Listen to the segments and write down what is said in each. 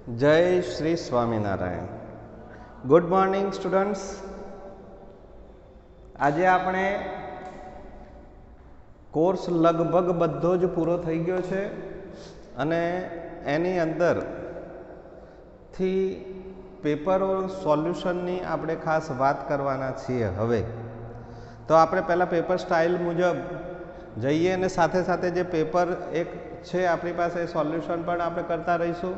जय Shri Swaminarayan. Good morning students. आज आपणे कोर्स लगभग बधो ज पूरो थई गयो छे अने एनी अंदर थी पेपरो सोल्यूशननी आपणे खास बात करवाना छीए। हवे तो आपणे पहला पेपर स्टाइल मुजब जईए ने साथे साथे जे पेपर एक छे आपणी पासे सोल्यूशन पण आपणे करता रहीशुं।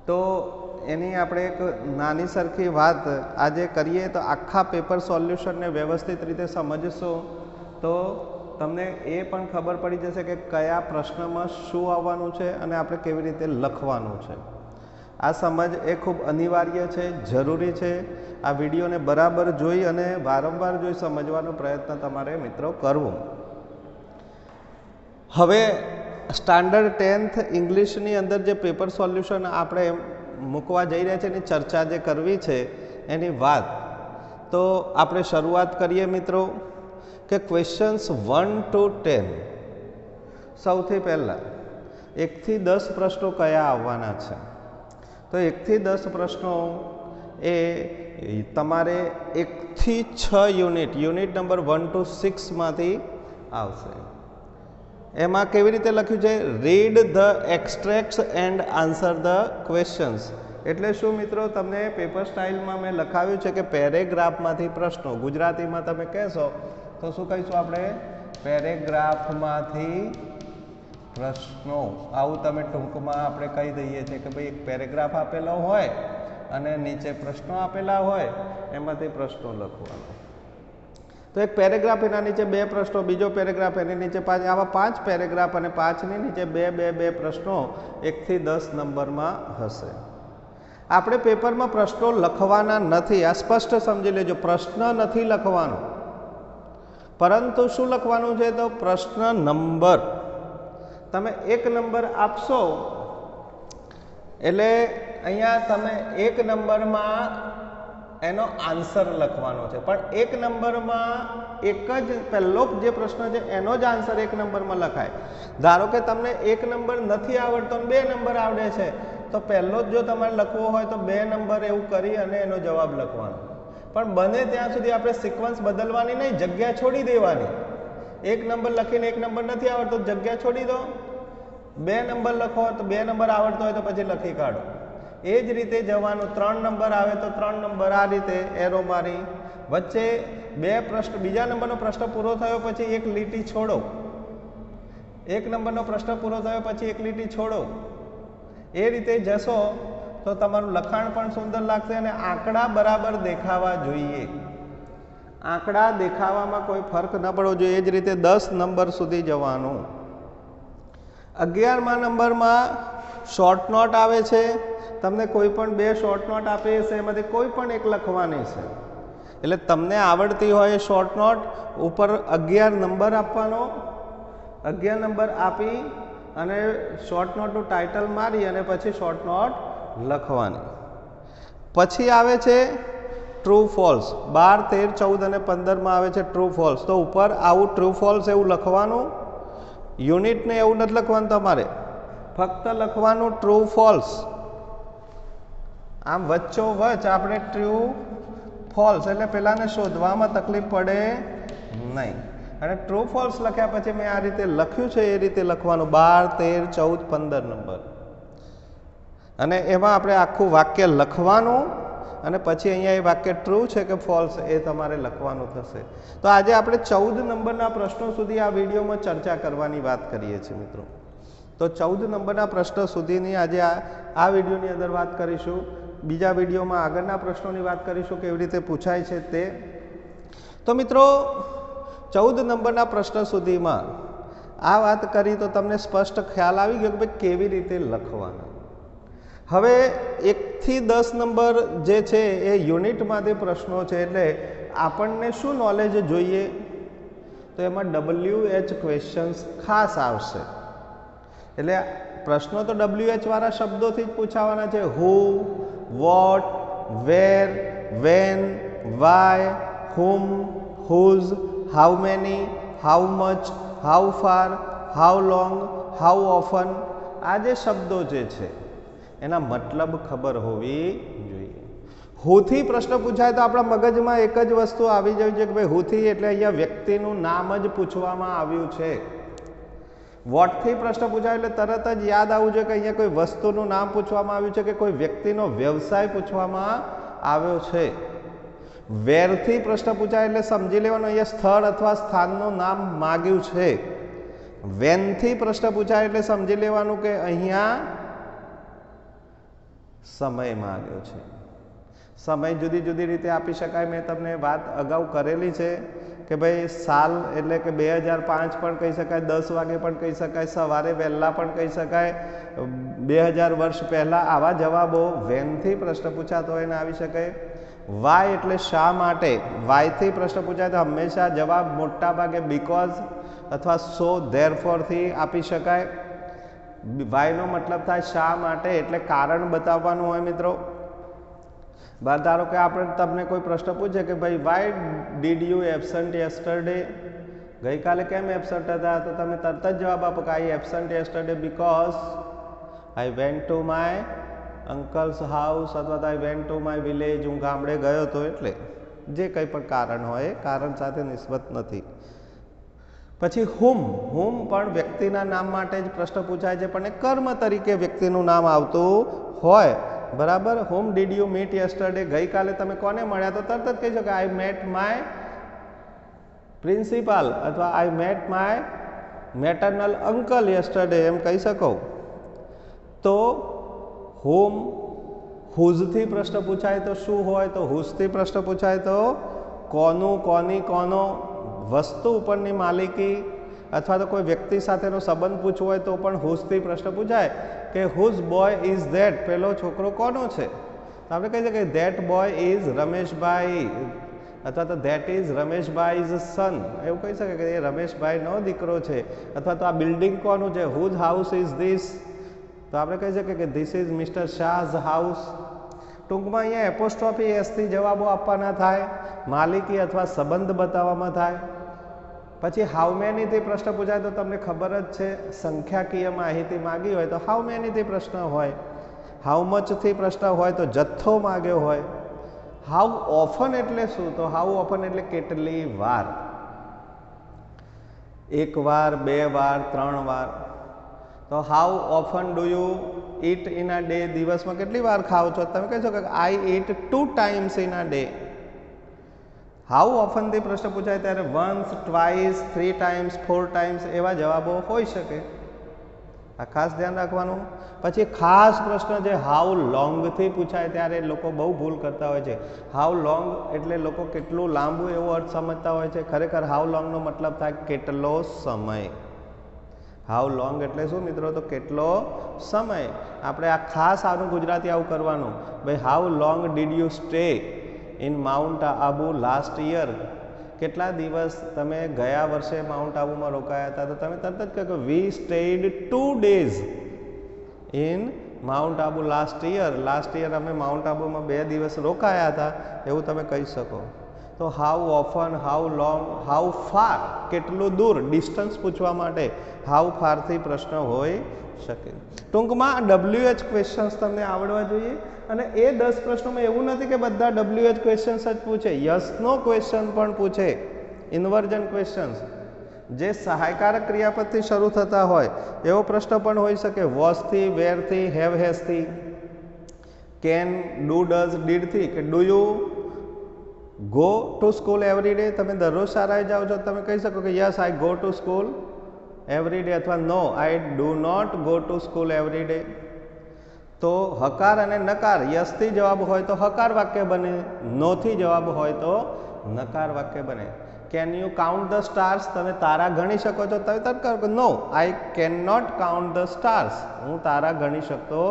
तो एनी आपणे एक नानी सरखी बात आज करिए तो आखा पेपर सोल्यूशन ने व्यवस्थित रीते समझशो तो तमने ए पण खबर पड़ी जशे कि कया प्रश्न में शुं आववानुं छे अने आपणे केवी रीते लखवानुं छे। आ समझ ए खूब अनिवार्य छे, जरूरी छे। आ विडियो ने बराबर जोई अने वारंवार जोई समझवानो प्रयत्न तमारे मित्रों करवो। हवे स्टांडर्ड 10th इंग्लिशनी अंदर जे पेपर सोल्यूशन आपणे मूकवा जई रह्या छे एनी चर्चा जे करवी छे एनी वात तो आपणे शरूआत करीए मित्रों के क्वेश्चन्स 1 to 10 सौथी पहला 1 થી 10 प्रश्नों कया आववाना छे। तो 1 થી 10 प्रश्नों ए तमारे 1 થી 6 यूनिट नंबर 1 to 6 मांथी आवशे। एमां केवी रीते लख्युं छे रीड ध एक्सट्रेक्ट्स एंड आंसर ध क्वेश्चन्स। एटले शुं मित्रों तमने पेपर स्टाइल में मैं लखाव्युं छे कि पेरेग्राफ मांथी प्रश्नों गुजराती में तमे कहेशो तो शुं कहीशुं आपणे पेरेग्राफ मांथी प्रश्नों। आवुं तमे टूंकमां आपणे कही दईए छे कि भाई एक पेरेग्राफ आपेलो होय अने नीचे प्रश्नों आपेला होय एमांथी प्रश्नों लखवाना। तो एक पेरेग्राफ एना नीचे 2 प्रश्नों, बीजो पेरेग्राफ एनी नीचे 5, आवा 5 पेरेग्राफ अने 5 नी नीचे 2 प्रश्नों 1 થી 10 नंबर में हशे। आपणे पेपर में प्रश्नों लखवाना नथी, आ स्पष्ट समझी लेजो। प्रश्न नथी लखवानो, परंतु शुं लखवानुं छे तो प्रश्न नंबर तमे 1 नंबर आपशो एटले अहींया तमे 1 नंबर में एनो आंसर लखवानो छे। पण 1 नंबर में एक ज पहलो जे प्रश्न छे एनो ज आंसर 1 नंबर में लखाय। धारो के तमने 1 नंबर नथी आवडतो ने 2 नंबर आवडे छे तो पहलो जो तमारे लखवो होय तो 2 नंबर एवुं करी अने एनो जवाब लखवानो। पण बने त्यां सुधी आपणे सीक्वन्स बदलवानी नहीं, जग्या छोड़ी देवानी। 1 नंबर लखीने 1 नंबर नहीं आवड़तो जग्या छोड़ी दो। 2 नंबर लखो तो 2 नंबर आवड़तो होय तो पछी लखी काढो। ए ज रीते जवानुं। 3 नंबर आवे तो 3 नंबर आ रीते एरो मारी वच्चे 2 प्रश्न, बीजा नंबरनो प्रश्न पूरो थयो पछी एक लीटी छोड़ो। 1 नंबरनो प्रश्न पूरो थयो पछी एक लीटी छोड़ो। ए रीते जशो तो तमारुं लखाण पण सुंदर लागशे अने आंकड़ा बराबर देखावा जोईए। आंकड़ा देखावामां कोई फर्क न पड़वो जोईए। ए ज रीते 10 नंबर सुधी जवानुं। 11मा नंबर में शॉर्ट नोट आवे छे। तमने कोई पण 2 शॉर्ट नोट आपी हशे एमांथी कोई पण एक लखवानी छे। एटले तमने आवडती होय शॉर्ट नोट उपर 11 नंबर आपवानो। 11 नंबर आपी अने शॉर्ट नोटनुं टाइटल मारी अने पछी शॉर्ट नोट लखवानी। पछी आवे छे ट्रू फॉल्स। 12, 13, 14 अने 15 में आवे छे ट्रू फॉल्स। तो उपर आवुं ट्रू फॉल्स एवुं लखवानुं। यूनिट ने एवुं नथी लखवानुं तमारे, फक्त लखवानुं ट्रू फॉल्स। आम वच्चोवच आपणे ट्रू फॉल्स एटले पेलाने शोधवामां तकलीफ पड़े नहीं। अने ट्रू फॉल्स लख्या पछी मैं आ रीते लख्युं छे ए रीते लखवानुं। 12, 13, 14, 15 नंबर अने एमां आपणे आखुं वाक्य लखवानुं अने पछी अहींया ए वाक्य ट्रू छे के फॉल्स ए तमारे लखवानुं थशे। तो आज आपणे 14 नंबरना प्रश्नों सुधी आ विडियोमां चर्चा करवानी वात करीए छीए मित्रों। तो 14 नंबरना प्रश्न सुधीनी आज आ विडियोनी अंदर वात करीशुं। बीजा विडियोमां आगळना प्रश्नोनी वात करीशुं केवी रीते पूछाय छे ते। तो मित्रों 14 नंबरना प्रश्न सुधीमां आ वात करी तो तमने स्पष्ट ख्याल आवी गयो के भाई केवी रीते लखवाना। हवे 1 થી 10 नंबर जे छे ए यूनिटमांथी प्रश्नों छे एटले आपणने शुं नॉलेज जोईए तो एमां WH क्वेश्चन्स खास आवशे। एटले प्रश्नों तो WH वाळा शब्दोथी ज पूछावाना छे। Who, what, where, when, why, whom, whose, how many, how much, how far, how long, how often. आ जे शब्दों जे छे એના મતલબ ખબર હોવી જોઈએ. હુથી પ્રશ્ન પૂછાય તો આપણા મગજમાં એક જ વસ્તુ આવી જાય છે કે ભાઈ હુથી એટલે અહીંયા વ્યક્તિનું નામ જ પૂછવામાં આવ્યું છે. વોટથી પ્રશ્ન પૂછાય એટલે તરત જ યાદ આવવું જોઈએ કે અહીંયા કોઈ વસ્તુનું નામ પૂછવામાં આવ્યું છે કે કોઈ વ્યક્તિનો વ્યવસાય પૂછવામાં આવ્યો છે. વેરથી પ્રશ્ન પૂછાય એટલે સમજી લેવાનું અહીંયા સ્થળ અથવા સ્થાનનું નામ માગ્યું છે. વેનથી પ્રશ્ન પૂછાય એટલે સમજી લેવાનું કે અહીંયા સમય માગ્યો છે. સમય જુદી જુદી રીતે આપી શકાય. મેં તમને વાત અગાઉ કરેલી છે કે ભાઈ સાલ એટલે કે 2005 પણ કહી શકાય, 10 વાગે પણ કહી શકાય, સવારે વહેલા પણ કહી શકાય, 2000 વર્ષ પહેલાં. આવા જવાબો વેનથી પ્રશ્ન પૂછાતો હોય ને આવી શકે. વાય એટલે શા માટે. વાયથી પ્રશ્ન પૂછાય તો હંમેશા જવાબ મોટા ભાગે બીકોઝ અથવા સો ધેરફોરથી આપી શકાય. વાયનો મતલબ થાય શા માટે, એટલે કારણ બતાવવાનું હોય મિત્રો. ધારો કે આપણે તમને કોઈ પ્રશ્ન પૂછે કે ભાઈ why did you absent yesterday, ગઈકાલે કેમ એબસન્ટ હતા, તો તમે તરત જ જવાબ આપો કે I absent yesterday because I went to my uncle's house અથવા તો I went to my village, હું ગામડે ગયો હતો. એટલે જે કંઈ પણ કારણ હોય કારણ સાથે નિસ્બત નથી. પછી હુમ પણ વ્યક્તિના નામ માટે જ પ્રશ્ન પૂછાય છે પણ એ કર્મ તરીકે વ્યક્તિનું નામ આવતું હોય. બરાબર. Whom did you meet yesterday, ગઈકાલે તમે કોને મળ્યા, તો તરત જ કહી શકો આઈ મેટ માય પ્રિન્સિપાલ અથવા I met my maternal uncle yesterday, એમ કહી શકો. તો હુમ હુઝથી પ્રશ્ન પૂછાય તો શું હોય, તો હુઝથી પ્રશ્ન પૂછાય તો કોનું, કોની, કોનો, વસ્તુ ઉપરની માલિકી અથવા તો કોઈ વ્યક્તિ સાથેનો સંબંધ પૂછવો હોય તો પણ હુઝથી પ્રશ્ન પૂછાય કે હુઝ બોય ઇઝ ધેટ, પેલો છોકરો કોનો છે. તો આપણે કહી શકીએ ધેટ બોય ઇઝ રમેશભાઈ અથવા તો ધેટ ઇઝ રમેશભાઈઝ સન, એવું કહી શકે કે એ રમેશભાઈનો દીકરો છે. અથવા તો આ બિલ્ડિંગ કોનું છે, હુઝ હાઉસ ઇઝ ધીસ, તો આપણે કહી શકીએ કે ધીસ ઇઝ મિસ્ટર શાહઝ હાઉસ. ટૂંકમાં અહીંયા એપોસ્ટ્રોફી એસથી જવાબો આપવાના થાય, માલિકી અથવા સંબંધ બતાવવામાં થાય. પછી હાઉ મેનીથી પ્રશ્ન પૂછાય તો તમને ખબર જ છે, સંખ્યાકીય માહિતી માગી હોય તો હાઉ મેનીથી પ્રશ્ન હોય. હાઉ મચથી પ્રશ્ન હોય તો જથ્થો માગ્યો હોય. હાઉ ઓફન એટલે શું, તો હાઉ ઓફન એટલે કેટલી વાર, એક વાર, બે વાર, ત્રણ વાર. તો how often do you eat in a day, દિવસમાં કેટલી વાર ખાઓ છો, તમે કહી શકો કે I eat 2 times in a day. How ઓફનથી પ્રશ્ન પૂછાય ત્યારે વન્સ, ટ્વાઇસ, 3 times, 4 times એવા જવાબો હોઈ શકે. આ ખાસ ધ્યાન રાખવાનું. પછી ખાસ પ્રશ્ન જે હાઉ લોંગથી પૂછાય ત્યારે લોકો બહુ ભૂલ કરતા હોય છે. હાઉ લોંગ એટલે લોકો કેટલું લાંબુ એવો અર્થ સમજતા હોય છે. ખરેખર હાઉ લોંગનો મતલબ થાય કેટલો સમય. હાઉ લોંગ એટલે શું મિત્રો, તો કેટલો સમય. આપણે આ ખાસ આનું ગુજરાતી આવું કરવાનું, ભાઈ how long did you stay in Mount Abu last year, કેટલા દિવસ તમે ગયા વર્ષે માઉન્ટ આબુમાં રોકાયા હતા, તો તમે તરત જ કહો કે we stayed 2 days in Mount Abu last year, last year અમે માઉન્ટ આબુમાં 2 દિવસ રોકાયા હતા, એવું તમે કહી શકો. તો how often, how long, how far કેટલું દૂર, ડિસ્ટન્સ પૂછવા માટે હાઉ ફારથી પ્રશ્ન હોઈ શકે. ટૂંકમાં WH ક્વેશ્ચન્સ તમને આવડવા જોઈએ. અને એ 10 પ્રશ્નોમાં એવું નથી કે બધા WH ક્વેશ્ચન્સ જ પૂછે, યસનો ક્વેશ્ચન પણ પૂછે, ઇન્વર્જન ક્વેશ્ચન્સ જે સહાયકારક ક્રિયાપદથી શરૂ થતા હોય એવો પ્રશ્ન પણ હોઈ શકે. વોઝથી, વેરથી, હેવ હેઝથી, કેન, ડુ, ડઝ, ડીડથી કે do you go to school every day, તમે દરરોજ શાળાએ જાઓ છો, તમે કહી શકો કે yes I go to school every day અથવા no I do not go to school every day. તો હકાર અને નકાર, યસથી જવાબ હોય તો હકાર વાક્ય બને, નોથી જવાબ હોય તો નકાર વાક્ય બને. Can you count the stars, તમે તારા ગણી શકો છો, તમે તરત કહો કે no I can not count the stars, હું તારા ગણી શકતો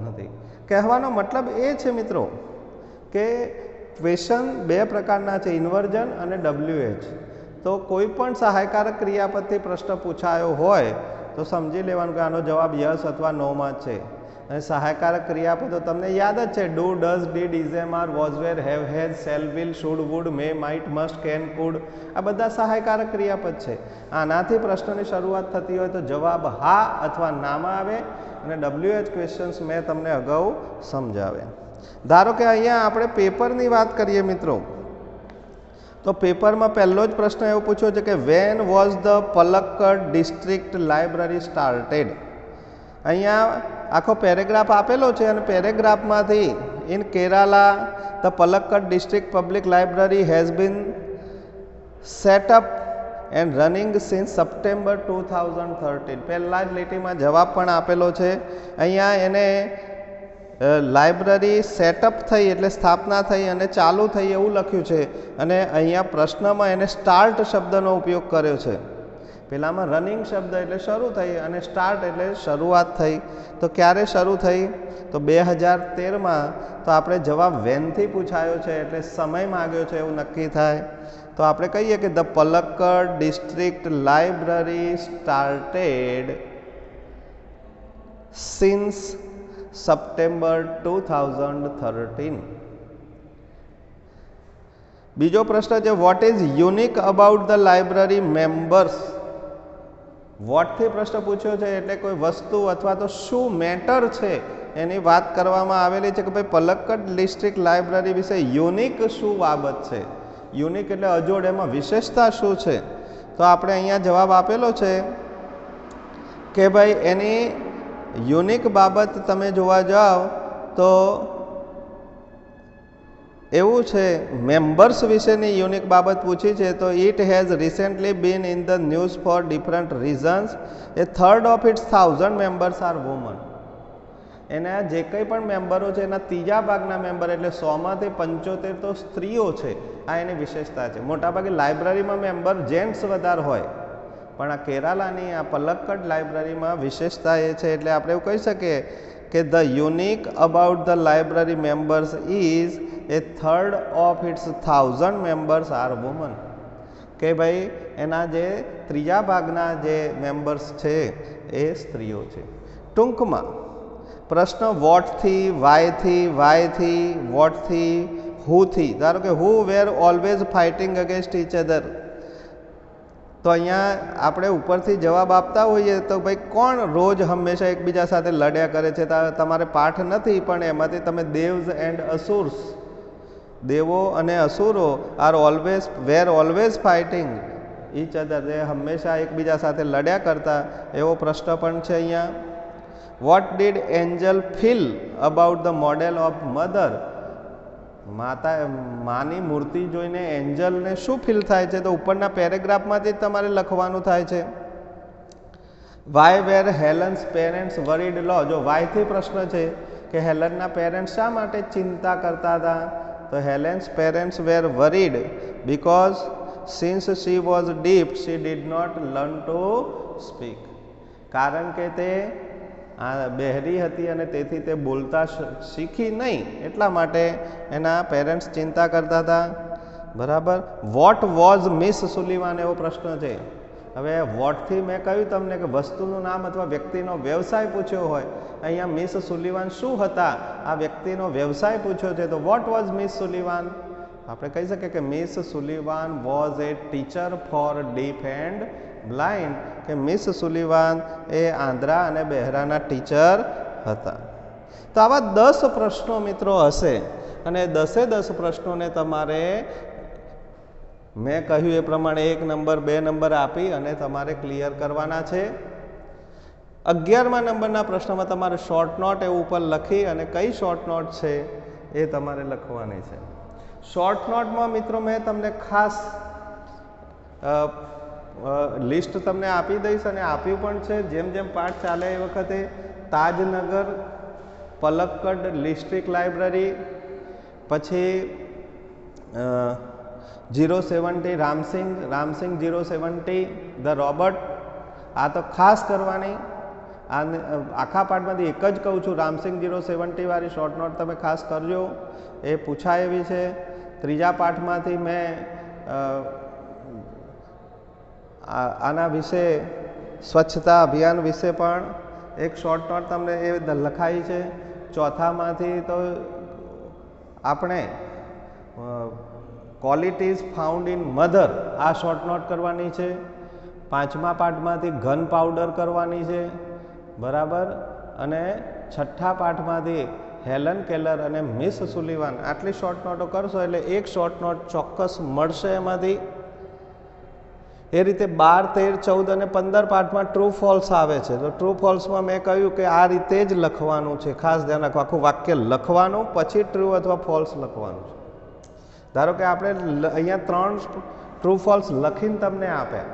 નથી. કહેવાનો મતલબ એ છે મિત્રો કે ક્વેશ્ચન 2 પ્રકારના છે, ઇન્વર્જન અને WH. તો કોઈ પણ સહાયકારક ક્રિયાપદથી પ્રશ્ન પૂછાયો હોય તો સમજી લેવાનું કે આનો જવાબ યસ અથવા નોમાં છે. અને સહાયકારક ક્રિયાપદો તમને યાદ જ છે, do, does, did, is, am, are, was, were, have, has, shall, will, should, would, may, might, must, can, could, આ બધા સહાયકારક ક્રિયાપદ છે. આનાથી પ્રશ્નની શરૂઆત થતી હોય તો જવાબ હા અથવા નામાં આવે. અને WH ક્વેશ્ચન્સ મેં તમને અગાઉ સમજાવ્યા. ધારો કે અહીંયા આપણે પેપરની વાત કરીએ મિત્રો, તો પેપરમાં પહેલો જ પ્રશ્ન એવો પૂછ્યો છે કે when was the Palakkad district library started. અહીંયા આખો પેરેગ્રાફ આપેલો છે અને પેરેગ્રાફમાંથી in Kerala the Palakkad district public library has been set up and running since September 2013. પહેલાં જ લીટીમાં જવાબ પણ આપેલો છે. અહીંયા એને લાઇબ્રેરી સેટઅપ થઈ એટલે સ્થાપના થઈ અને ચાલુ થઈ એવું લખ્યું છે. અને અહીંયા પ્રશ્નમાં એને સ્ટાર્ટ શબ્દનો ઉપયોગ કર્યો છે. પહેલાંમાં રનિંગ શબ્દ એટલે શરૂ થઈ અને સ્ટાર્ટ એટલે શરૂઆત થઈ. તો ક્યારે શરૂ થઈ? તો 2013માં. તો આપણે જવાબ વેનથી પૂછાયો છે એટલે સમય માગ્યો છે એવું નક્કી થાય. તો આપણે કહીએ કે the Palakkad district library started since September 2013. બીજો પ્રશ્ન છે what is unique about the library members. વોટથી પ્રશ્ન પૂછ્યો છે એટલે કોઈ વસ્તુ અથવા તો શું મેટર છે એની વાત કરવામાં આવેલી છે કે ભાઈ પલક્કડ ડિસ્ટ્રિક્ટ લાઇબ્રેરી વિશે યુનિક શું બાબત છે. યુનિક એટલે અજોડ, એમાં વિશેષતા શું છે? તો આપણે અહીંયા જવાબ આપેલો છે કે ભાઈ એની યુનિક બાબત તમે જોવા જાઓ તો એવું છે, મેમ્બર્સ વિશેની યુનિક બાબત પૂછી છે. તો it has recently been in the news for different reasons. A third of its 1000 members are women. એના જે કંઈ પણ મેમ્બરો છે એના ત્રીજા ભાગના મેમ્બર એટલે 100માંથી 75 તો સ્ત્રીઓ છે. આ એની વિશેષતા છે. મોટાભાગે લાઇબ્રેરીમાં મેમ્બર જેન્ટ્સ વધારે હોય, પણ આ કેરાલાની આ પલક્કડ લાઇબ્રેરીમાં વિશેષતા એ છે. એટલે આપણે એવું કહી શકીએ કે the unique about the library members is a third of its 1000 members are women. કે ભાઈ એના જે ત્રીજા ભાગના જે મેમ્બર્સ છે એ સ્ત્રીઓ છે. ટૂંકમાં પ્રશ્ન વોટથી, વાયથી, વોટથી, હુથી. ધારો કે who were always fighting against each other. તો અહીંયા આપણે ઉપરથી જવાબ આપતા હોઈએ તો ભાઈ કોણ રોજ હંમેશા એકબીજા સાથે લડ્યા કરે છે. તમારે પાઠ નથી પણ એમાંથી તમે દેવ્સ એન્ડ અસુર્સ, દેવો અને અસુરો are always fighting each other, એ હંમેશા એકબીજા સાથે લડ્યા કરતા, એવો પ્રશ્ન પણ છે અહીંયા. What did Angel feel about the model of mother. માની મૂર્તિ જોઈને એન્જલને શું ફીલ થાય છે? તો ઉપરના પેરેગ્રાફમાંથી જ તમારે લખવાનું થાય છે. વાય વેર હેલન્સ પેરેન્ટ્સ વરીડ લો. જો વાયથી પ્રશ્ન છે કે હેલનના પેરેન્ટ્સ શા માટે ચિંતા કરતા હતા? તો Helen's parents were worried because since she was deaf she did not learn to speak. કારણ કે તે બહેરી હતી અને તેથી તે બોલતા શીખી નહીં, એટલા માટે એના પેરેન્ટ્સ ચિંતા કરતા હતા. બરાબર. વોટ વોઝ મિસ સુલીવાન એવો પ્રશ્ન છે. હવે વોટથી મેં કહ્યું તમને કે વસ્તુનું નામ અથવા વ્યક્તિનો વ્યવસાય પૂછ્યો હોય. અહીંયા મિસ સુલીવાન શું હતા? આ વ્યક્તિનો વ્યવસાય પૂછ્યો છે. તો વોટ વોઝ મિસ સુલીવાન? આપણે કહી શકીએ કે miss Sullivan was a teacher for deaf and blind. કે મિસ સુલીવાન એ આંધળા અને બહેરાના ટીચર હતા. તો આવા 10 પ્રશ્નો મિત્રો હશે અને 10 પ્રશ્નોને તમારે મેં કહ્યું એ પ્રમાણે 1 નંબર 2 નંબર આપી અને તમારે ક્લિયર કરવાના છે. 11મા નંબરના પ્રશ્નમાં તમારે શોર્ટ નોટ એવું ઉપર લખી અને કઈ શોર્ટ નોટ છે એ તમારે લખવાની છે. શોર્ટ નોટમાં મિત્રો મેં તમને ખાસ લિસ્ટ તમને આપી દઈશ અને આપ્યું પણ છે. જેમ જેમ પાઠ ચાલે એ વખતે તાજનગર પલક્કડ ડિસ્ટ્રિક્ટ લાઇબ્રેરી, પછી 070 રામસિંગ 070 ધ રોબર્ટ. આ તો ખાસ કરવાની. આ આખા પાઠમાંથી એક જ કહું છું, રામસિંગ 070 વાળી શોર્ટ નોટ તમે ખાસ કરજો, એ પૂછાય એવી છે. ત્રીજા પાઠમાંથી મેં આના વિશે સ્વચ્છતા અભિયાન વિશે પણ એક શોર્ટ નોટ તમને એ લખાઈ છે. ચોથામાંથી તો આપણે ક્વોલિટીઝ ફાઉન્ડ ઇન મધર આ શોર્ટ નોટ કરવાની છે. પાંચમા પાઠમાંથી ઘન પાવડર કરવાની છે, બરાબર. અને છઠ્ઠા પાઠમાંથી હેલન કેલર અને મિસ સુલિવાન આટલી શોર્ટ નોટો કરશો એટલે એક શોર્ટ નોટ ચોક્કસ મળશે એમાંથી. એ રીતે 12, 13, 14 અને 15 પાઠમાં ટ્રુ ફોલ્સ આવે છે. તો ટ્રુ ફોલ્સમાં મેં કહ્યું કે આ રીતે જ લખવાનું છે. ખાસ ધ્યાન રાખો, આખું વાક્ય લખવાનું પછી ટ્રુ અથવા ફોલ્સ લખવાનું છે. ધારો કે આપણે અહીંયા 3 ટ્રુ ફોલ્સ લખીને તમને આપ્યા.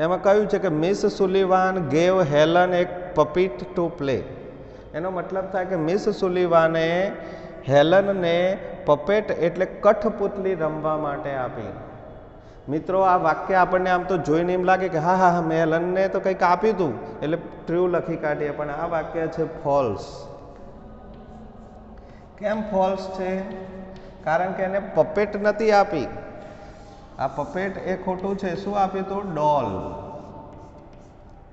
એમાં કહ્યું છે કે મિસ સુલિવાન ગેવ હેલન એક પપીટ ટુ પ્લે. એનો મતલબ થાય કે મિસ સુલિવાને હેલનને પપેટ એટલે કઠપુતલી રમવા માટે આપી. મિત્રો આ વાક્ય આપણને આમ તો જોઈને એમ લાગે કે હા હા હા મેં હેલનને તો કંઈક આપ્યું હતું એટલે ટ્રુ લખી કાઢીએ, પણ આ વાક્ય છે ફોલ્સ. કેમ ફોલ્સ છે? કારણ કે એને પપેટ નથી આપી. આ પપેટ એ ખોટું છે. શું આપ્યું હતું? ડોલ.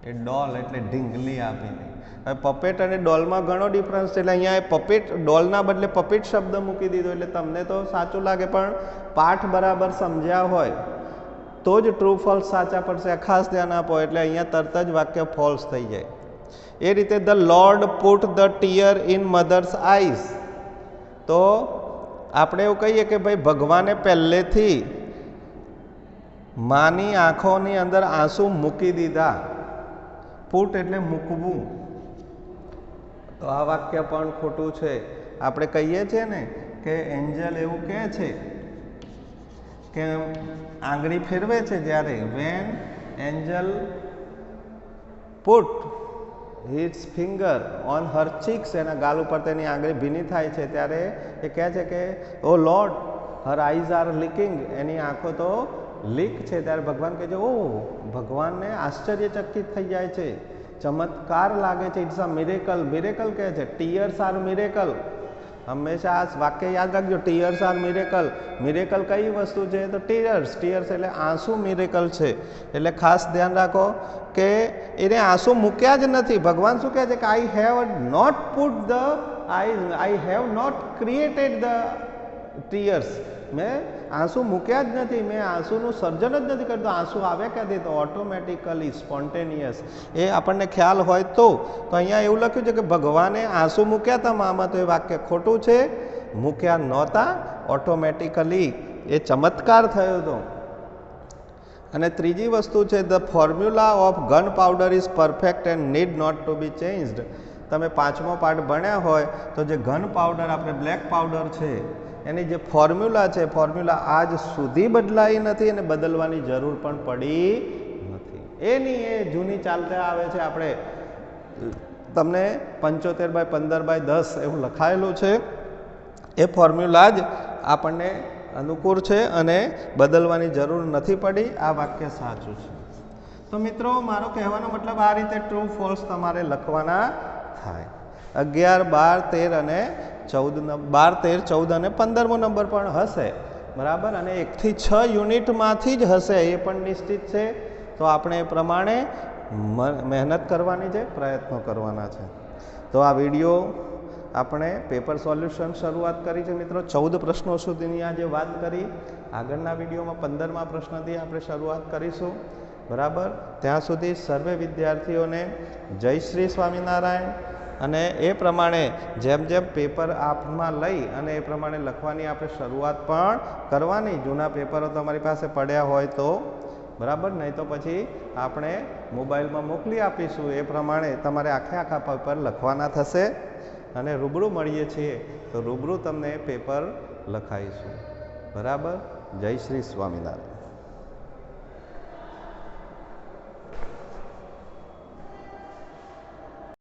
એ ડોલ એટલે ઢીંગલી આપી હતી. હવે પપેટ અને ડોલમાં ઘણો ડિફરન્સ છે એટલે અહીંયા એ પપેટ ડોલના બદલે પપેટ શબ્દ મૂકી દીધો એટલે તમને તો સાચું લાગે, પણ પાઠ બરાબર સમજ્યા હોય તો જ ટ્રુ ફોલ્સ સાચા પડશે. ખાસ ધ્યાન આપો એટલે અહીંયા તરત જ વાક્ય ફોલ્સ થઈ જાય. એ રીતે the Lord put the tear in mother's eyes. તો આપણે એવું કહીએ કે ભાઈ ભગવાને પહેલેથી માની આંખોની અંદર આંસુ મૂકી દીધા. પુટ એટલે મૂકવું. તો આ વાક્ય પણ ખોટું છે. આપણે કહીએ છીએ ને કે એન્જલ એવું કહે છે કે આંગળી ફેરવે છે જ્યારે when angel put its finger on her cheeks, એના ગાલ ઉપર તેની આંગળી ભીની થાય છે ત્યારે એ કહે છે કે oh lord her eyes are leaking, એની આંખો તો લીક છે. ત્યારે ભગવાન કહે છે ઓ, ભગવાનને આશ્ચર્યચકિત થઈ જાય છે, ચમત્કાર લાગે છે. It's a miracle. મિરેકલ કહે છે. Tears are miracle. હંમેશા આ વાક્ય યાદ રાખજો, ટીયર્સ આર મિરેકલ. મિરેકલ કઈ વસ્તુ છે? તો ટીયર્સ. ટીયર્સ એટલે આંસુ મિરેકલ છે. એટલે ખાસ ધ્યાન રાખો કે એને આંસુ મૂક્યા જ નથી. ભગવાન શું કહે છે કે I have not put the I have not created the tears. મેં આંસુ મૂક્યા જ નથી, મેં આંસુનું સર્જન જ નથી કર્યું. આંસુ આવે ક્યાંથી? તો ઓટોમેટિકલી સ્પોન્ટેનિયસ. એ આપણને ખ્યાલ હોય તો અહીંયા એવું લખ્યું છે કે ભગવાને આંસુ મૂક્યા હતા મામાં, તો એ વાક્ય ખોટું છે. મૂક્યા નહોતા, ઓટોમેટિકલી એ ચમત્કાર થયો હતો. અને ત્રીજી વસ્તુ છે the formula of gunpowder is perfect and need not to be changed. તમે 5મો પાઠ ભણ્યા હોય તો જે ઘન પાવડર આપણે બ્લેક પાવડર છે એની જે ફોર્મ્યુલા છે, ફોર્મ્યુલા આજ સુધી બદલાઈ નથી અને બદલવાની જરૂર પણ પડી નથી. એની એ જૂની ચાલતા આવે છે. આપણે તમને 75/15/10 એવું લખાયેલું છે. એ ફોર્મ્યુલા જ આપણને અનુકૂળ છે અને બદલવાની જરૂર નથી પડી. આ વાક્ય સાચું છે. તો મિત્રો મારો કહેવાનો મતલબ આ રીતે ટ્રુ ફોલ્સ તમારે લખવાના થાય. 11, 12, 13 અને 14 અને 15મો નંબર પણ હશે, બરાબર. અને 1 થી 6 યુનિટમાંથી જ હશે એ પણ નિશ્ચિત છે. તો આપણે એ પ્રમાણે મહેનત કરવાની છે, પ્રયત્નો કરવાના છે. તો આ વિડીયો આપણે પેપર સોલ્યુશન શરૂઆત કરી છે મિત્રો. 14 પ્રશ્નો સુધીની આજે વાત કરી. આગળના વિડીયોમાં 15મા પ્રશ્નથી આપણે શરૂઆત કરીશું, બરાબર. ત્યાં સુધી સર્વે વિદ્યાર્થીઓને જય શ્રી સ્વામિનારાયણ. અને એ પ્રમાણે જેમ જેમ પેપર આપમાં લઈ અને એ પ્રમાણે લખવાની આપણે શરૂઆત પણ કરવાની. જૂના પેપરો તમારી પાસે પડ્યા હોય તો, બરાબર. નહીં તો પછી આપણે મોબાઈલમાં મોકલી આપીશું. એ પ્રમાણે તમારે આખા પેપર લખવાના થશે. અને રૂબરૂ મળીએ છીએ તો રૂબરૂ તમને પેપર લખાઈશું, બરાબર. જય શ્રી સ્વામિનારાયણ.